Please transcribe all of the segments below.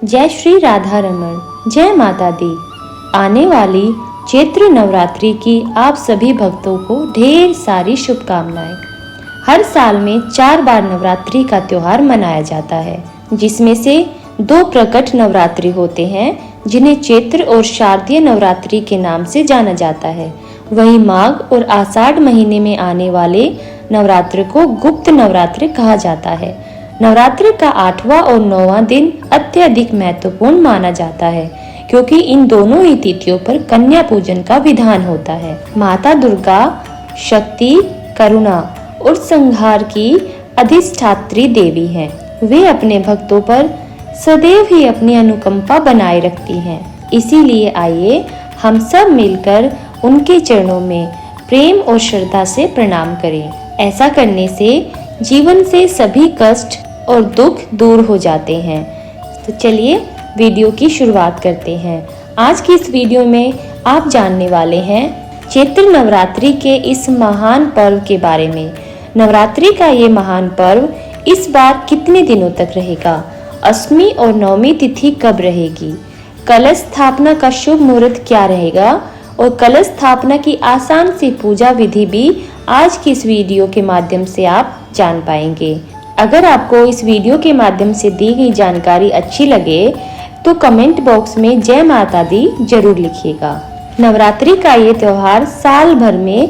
जय श्री राधा रमण, जय माता दी। आने वाली चैत्र नवरात्रि की आप सभी भक्तों को ढेर सारी शुभकामनाएं। हर साल में 4 बार नवरात्रि का त्योहार मनाया जाता है, जिसमें से 2 प्रकट नवरात्रि होते हैं जिन्हें चैत्र और शारदीय नवरात्रि के नाम से जाना जाता है। वहीं माघ और आषाढ़ महीने में आने वाले नवरात्र को गुप्त नवरात्र कहा जाता है। नवरात्रि का 8वां और 9वां दिन अत्यधिक महत्वपूर्ण माना जाता है, क्योंकि इन दोनों ही तिथियों पर कन्या पूजन का विधान होता है। माता दुर्गा शक्ति, करुणा और संहार की अधिष्ठात्री देवी हैं। वे अपने भक्तों पर सदैव ही अपनी अनुकंपा बनाए रखती हैं। इसीलिए आइए हम सब मिलकर उनके चरणों में प्रेम और श्रद्धा से प्रणाम करें। ऐसा करने से जीवन से सभी कष्ट और दुख दूर हो जाते हैं। तो चलिए वीडियो की शुरुआत करते हैं। आज की इस वीडियो में आप जानने वाले हैं चैत्र नवरात्रि के इस महान पर्व के बारे में। नवरात्रि का ये महान पर्व इस बार कितने दिनों तक रहेगा? अष्टमी और नवमी तिथि कब रहेगी? कलश स्थापना का शुभ मुहूर्त क्या रहेगा? और कलश स्थापना की आसान सी पूजा विधि भी आज की इस वीडियो के माध्यम से आप जान पाएंगे। अगर आपको इस वीडियो के माध्यम से दी गई जानकारी अच्छी लगे तो कमेंट बॉक्स में जय माता दी जरूर लिखिएगा। नवरात्रि का ये त्योहार साल भर में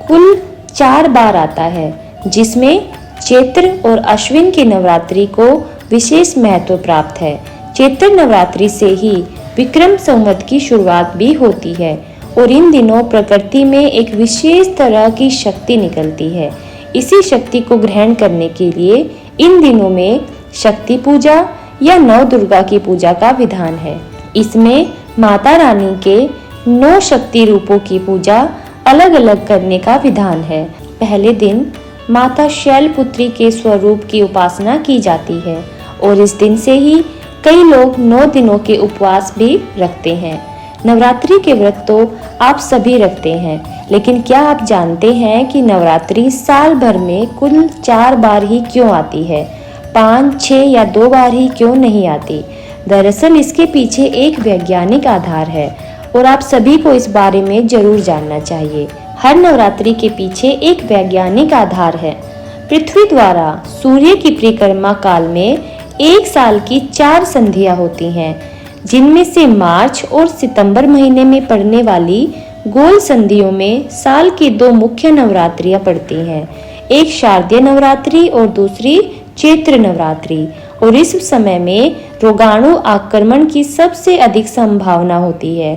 कुल 4 बार आता है, जिसमें चैत्र और अश्विन की नवरात्रि को विशेष महत्व प्राप्त है। चैत्र नवरात्रि से ही विक्रम संवत की शुरुआत भी होती है और इन दिनों प्रकृति में एक विशेष तरह की शक्ति निकलती है। इसी शक्ति को ग्रहण करने के लिए इन दिनों में शक्ति पूजा या नव दुर्गा की पूजा का विधान है। इसमें माता रानी के 9 शक्ति रूपों की पूजा अलग अलग करने का विधान है। पहले दिन माता शैलपुत्री के स्वरूप की उपासना की जाती है और इस दिन से ही कई लोग 9 दिनों के उपवास भी रखते हैं। नवरात्रि के व्रत तो आप सभी रखते हैं, लेकिन क्या आप जानते हैं कि नवरात्रि साल भर में कुल 4 बार ही क्यों आती है? 5, 6 या 2 बार ही क्यों नहीं आती? दरअसल इसके पीछे एक वैज्ञानिक आधार है और आप सभी को इस बारे में जरूर जानना चाहिए। हर नवरात्रि के पीछे एक वैज्ञानिक आधार है। पृथ्वी द्वारा सूर्य की परिक्रमा काल में एक साल की 4 संधियां होती हैं, जिनमें से मार्च और सितंबर महीने में पड़ने वाली गोल संधियों में साल की 2 मुख्य नवरात्रियां पड़ती हैं। एक शारदीय नवरात्रि और दूसरी चैत्र नवरात्रि। और इस समय में रोगाणु आक्रमण की सबसे अधिक संभावना होती है,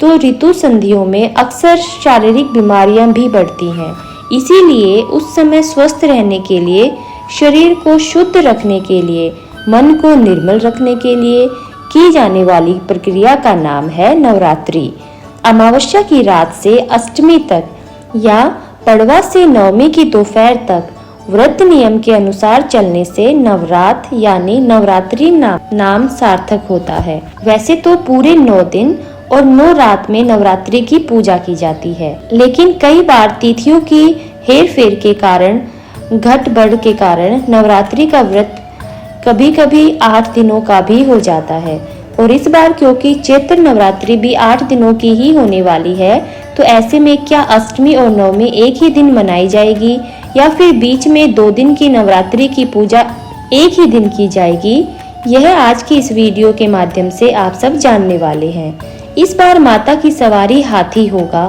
तो ऋतु संधियों में अक्सर शारीरिक बीमारियां भी बढ़ती हैं। इसीलिए उस समय स्वस्थ रहने के लिए, शरीर को शुद्ध रखने के लिए, मन को निर्मल रखने के लिए की जाने वाली प्रक्रिया का नाम है नवरात्रि। अमावस्या की रात से अष्टमी तक या पड़वा से नवमी की दोपहर तक व्रत नियम के अनुसार चलने से नवरात यानी नवरात्रि नाम सार्थक होता है। वैसे तो पूरे 9 दिन और 9 रात में नवरात्रि की पूजा की जाती है, लेकिन कई बार तिथियों की हेरफेर के कारण, घट बढ़ के कारण नवरात्रि का व्रत कभी कभी 8 दिनों का भी हो जाता है। और इस बार क्योंकि चैत्र नवरात्रि भी 8 दिनों की ही होने वाली है, तो ऐसे में क्या अष्टमी और नवमी एक ही दिन मनाई जाएगी या फिर बीच में 2 दिन की नवरात्रि की पूजा एक ही दिन की जाएगी? यह आज की इस वीडियो के माध्यम से आप सब जानने वाले हैं। इस बार माता की सवारी हाथी होगा,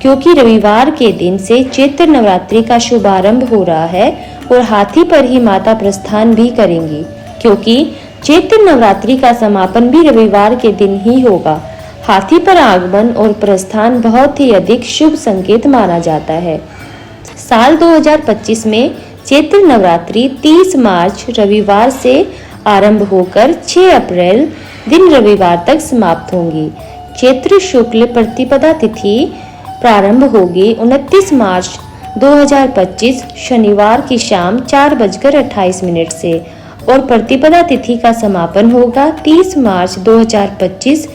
क्योंकि रविवार के दिन से चैत्र नवरात्रि का शुभारंभ हो रहा है और हाथी पर ही माता प्रस्थान भी करेंगी, क्योंकि चैत्र नवरात्रि का समापन भी रविवार के दिन ही होगा। हाथी पर आगमन और प्रस्थान बहुत ही अधिक शुभ संकेत माना जाता है। साल 2025 में चैत्र नवरात्रि 30 मार्च रविवार से आरंभ होकर 6 अप्रैल दिन रविवार तक समाप्त होंगी। चैत्र शुक्ल प्रतिपदा तिथि प्रारंभ होगी 29 मार्च 2025 शनिवार की शाम 4:28 से और प्रतिपदा तिथि का समापन होगा 30 मार्च 2025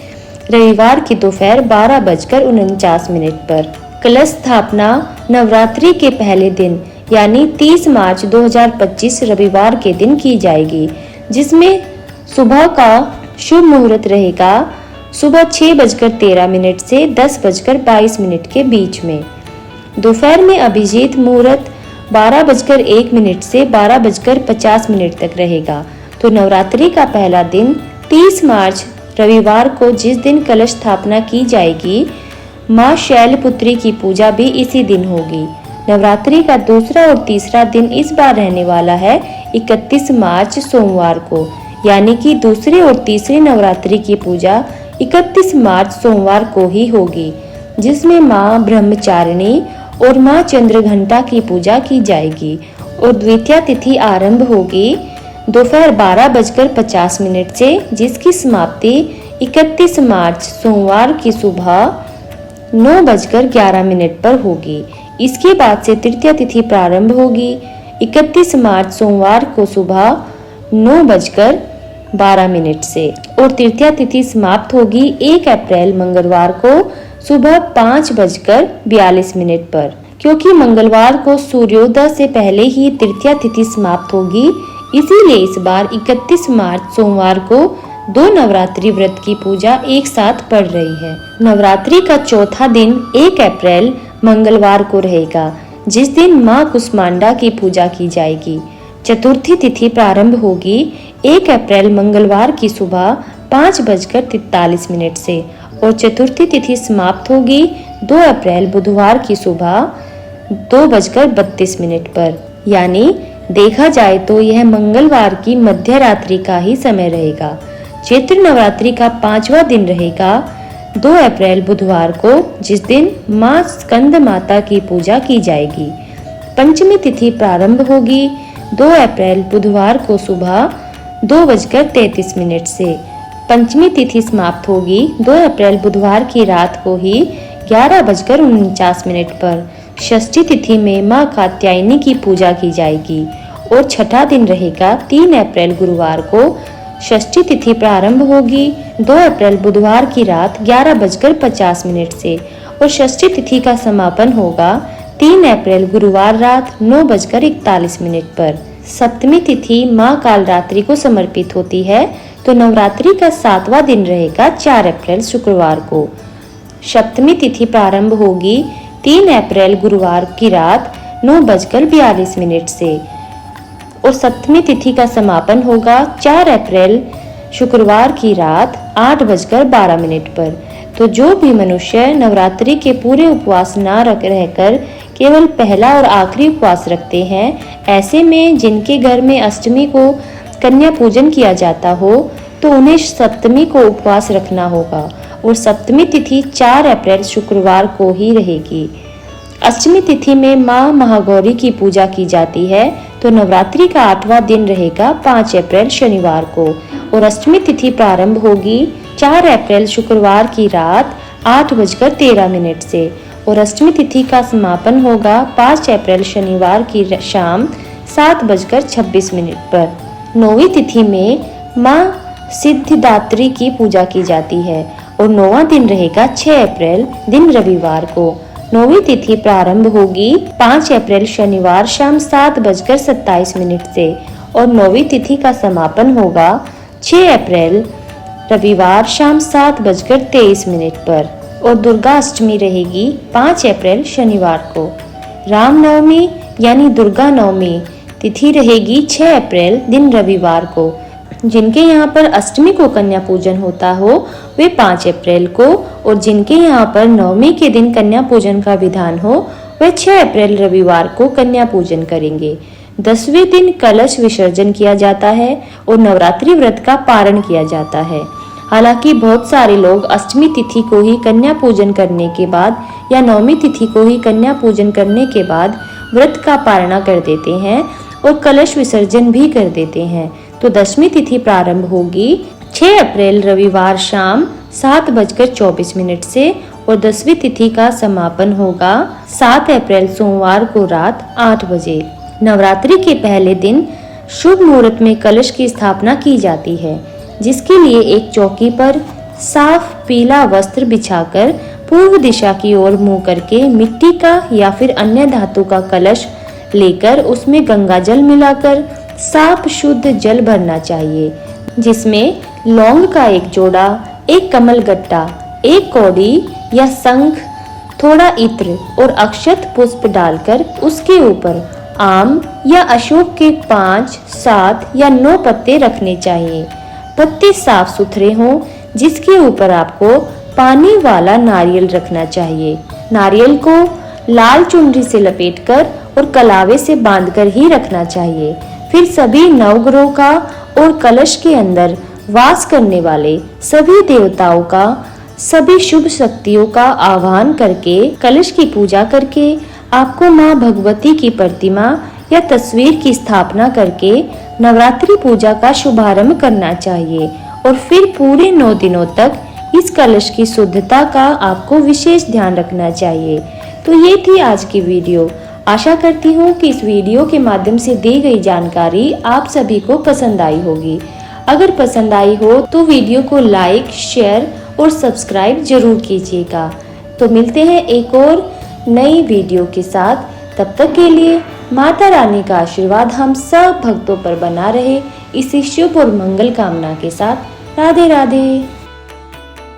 रविवार की दोपहर 12:49 पर। कलश स्थापना नवरात्रि के पहले दिन यानी 30 मार्च 2025 रविवार के दिन की जाएगी, जिसमें सुबह का शुभ मुहूर्त रहेगा सुबह 6:13 से 10:22 के बीच में। दोपहर में अभिजीत मुहूर्त 12:01 से 12:50 तक रहेगा। तो नवरात्रि का पहला दिन 30 मार्च रविवार को, जिस दिन कलश स्थापना की जाएगी, माँ शैलपुत्री की पूजा भी इसी दिन होगी। नवरात्रि का दूसरा और तीसरा दिन इस बार रहने वाला है 31 मार्च सोमवार को, यानी कि दूसरे और तीसरे नवरात्रि की पूजा 31 मार्च सोमवार को ही होगी, जिसमें माँ ब्रह्मचारिणी और माँ चंद्रघंटा की पूजा की जाएगी। और द्वितीया तिथि आरंभ होगी दोपहर 12:50 से, जिसकी समाप्ति 31 मार्च सोमवार की सुबह 9:11 पर होगी। इसके बाद से तृतीया तिथि प्रारंभ होगी 31 मार्च सोमवार को सुबह 9:12 से, और तृतीया तिथि समाप्त होगी 1 अप्रैल मंगलवार को सुबह 5:42 पर। क्योंकि मंगलवार को सूर्योदय से पहले ही तृतीया तिथि समाप्त होगी, इसीलिए इस बार 31 मार्च सोमवार को 2 नवरात्रि व्रत की पूजा एक साथ पड़ रही है। नवरात्रि का चौथा दिन 1 अप्रैल मंगलवार को रहेगा, जिस दिन माँ कुष्मांडा की पूजा की जाएगी। चतुर्थी तिथि प्रारंभ होगी 1 अप्रैल मंगलवार की सुबह 5:43 से, और चतुर्थी तिथि समाप्त होगी 2 अप्रैल बुधवार की सुबह 2:32 पर। यानी देखा जाए तो यह मंगलवार की मध्य रात्रि का ही समय रहेगा। चैत्र नवरात्रि का 5वां दिन रहेगा 2 अप्रैल बुधवार को, जिस दिन माँ स्कंद माता की पूजा की जाएगी। पंचमी तिथि प्रारंभ होगी 2 अप्रैल बुधवार को सुबह 2:33 से। पंचमी तिथि समाप्त होगी 2 अप्रैल बुधवार की रात को ही 11:49 पर। षष्ठी तिथि में माँ कात्यायनी की पूजा की जाएगी। और छठा दिन रहेगा 3 अप्रैल गुरुवार को। षष्ठी तिथि प्रारंभ होगी 2 अप्रैल बुधवार की रात 11:50 से, और षष्ठी तिथि का समापन होगा 3 अप्रैल गुरुवार रात 9:41 पर। सप्तमी तिथि माँ कालरात्रि को समर्पित होती है। तो नवरात्रि का 7वां दिन रहेगा 4 अप्रैल शुक्रवार को। सप्तमी तिथि प्रारंभ होगी 3 अप्रैल गुरुवार की रात 9:42 से, और सप्तमी तिथि का समापन होगा 4 अप्रैल शुक्रवार की रात 8:12 पर। तो जो भी मनुष्य नवरात्रि के पूरे उपवास न रहकर केवल पहला और आखिरी उपवास रखते हैं, ऐसे में जिनके घर में अष्टमी को कन्या पूजन किया जाता हो, तो उन्हें सप्तमी को उपवास रखना होगा। और सप्तमी तिथि 4 अप्रैल शुक्रवार को ही रहेगी। अष्टमी तिथि में माँ महागौरी की पूजा की जाती है। तो नवरात्रि का 8वां दिन रहेगा 5 अप्रैल शनिवार को, और अष्टमी तिथि प्रारंभ होगी 4 अप्रैल शुक्रवार की रात 8:13 से, और अष्टमी तिथि का समापन होगा 5 अप्रैल शनिवार की शाम 7:26 पर। नौवीं तिथि में माँ सिद्धिदात्री की पूजा की जाती है, और 9वां दिन रहेगा 6 अप्रैल दिन रविवार को। नौवीं तिथि प्रारंभ होगी 5 अप्रैल शनिवार शाम 7:27 से, और नौवीं तिथि का समापन होगा 6 अप्रैल रविवार शाम 7:23 पर। और दुर्गा अष्टमी रहेगी 5 अप्रैल शनिवार को। रामनवमी यानी दुर्गा नवमी तिथि रहेगी 6 अप्रैल दिन रविवार को। जिनके यहाँ पर अष्टमी को कन्या पूजन होता हो वे 5 अप्रैल को, और जिनके यहाँ पर नवमी के दिन कन्या पूजन का विधान हो वे 6 अप्रैल रविवार को कन्या पूजन करेंगे। 10वें दिन कलश विसर्जन किया जाता है और नवरात्रि व्रत का पारण किया जाता है। हालांकि बहुत सारे लोग अष्टमी तिथि को ही कन्या पूजन करने के बाद या नवमी तिथि को ही कन्या पूजन करने के बाद व्रत का पारणा कर देते हैं और कलश विसर्जन भी कर देते हैं। तो 10वीं तिथि प्रारंभ होगी 6 अप्रैल रविवार शाम 7:24 से, और 10वीं तिथि का समापन होगा 7 अप्रैल सोमवार को रात 8 बजे। नवरात्रि के पहले दिन शुभ मुहूर्त में कलश की स्थापना की जाती है, जिसके लिए एक चौकी पर साफ पीला वस्त्र बिछाकर पूर्व दिशा की ओर मुंह करके मिट्टी का या फिर अन्य धातु का कलश लेकर उसमें गंगा जल मिलाकर साफ शुद्ध जल भरना चाहिए। जिसमें लौंग का एक जोड़ा, एक कमल गट्टा, एक कौड़ी या शंख, थोड़ा इत्र और अक्षत पुष्प डालकर उसके ऊपर आम या अशोक के 5, 7 या 9 पत्ते रखने चाहिए। पत्ते साफ सुथरे हों, जिसके ऊपर आपको पानी वाला नारियल रखना चाहिए। नारियल को लाल चुनरी से लपेटकर और कलावे से बांधकर ही रखना चाहिए। फिर सभी नवग्रहों का और कलश के अंदर वास करने वाले सभी देवताओं का, सभी शुभ शक्तियों का आह्वान करके कलश की पूजा करके आपको माँ भगवती की प्रतिमा या तस्वीर की स्थापना करके नवरात्रि पूजा का शुभारंभ करना चाहिए। और फिर पूरे 9 दिनों तक इस कलश की शुद्धता का आपको विशेष ध्यान रखना चाहिए। तो ये थी आज की वीडियो। आशा करती हूँ कि इस वीडियो के माध्यम से दी गई जानकारी आप सभी को पसंद आई होगी। अगर पसंद आई हो तो वीडियो को लाइक, शेयर और सब्सक्राइब जरूर कीजिएगा। तो मिलते हैं एक और नई वीडियो के साथ। तब तक के लिए माता रानी का आशीर्वाद हम सब भक्तों पर बना रहे, इसी शुभ और मंगल कामना के साथ। राधे राधे।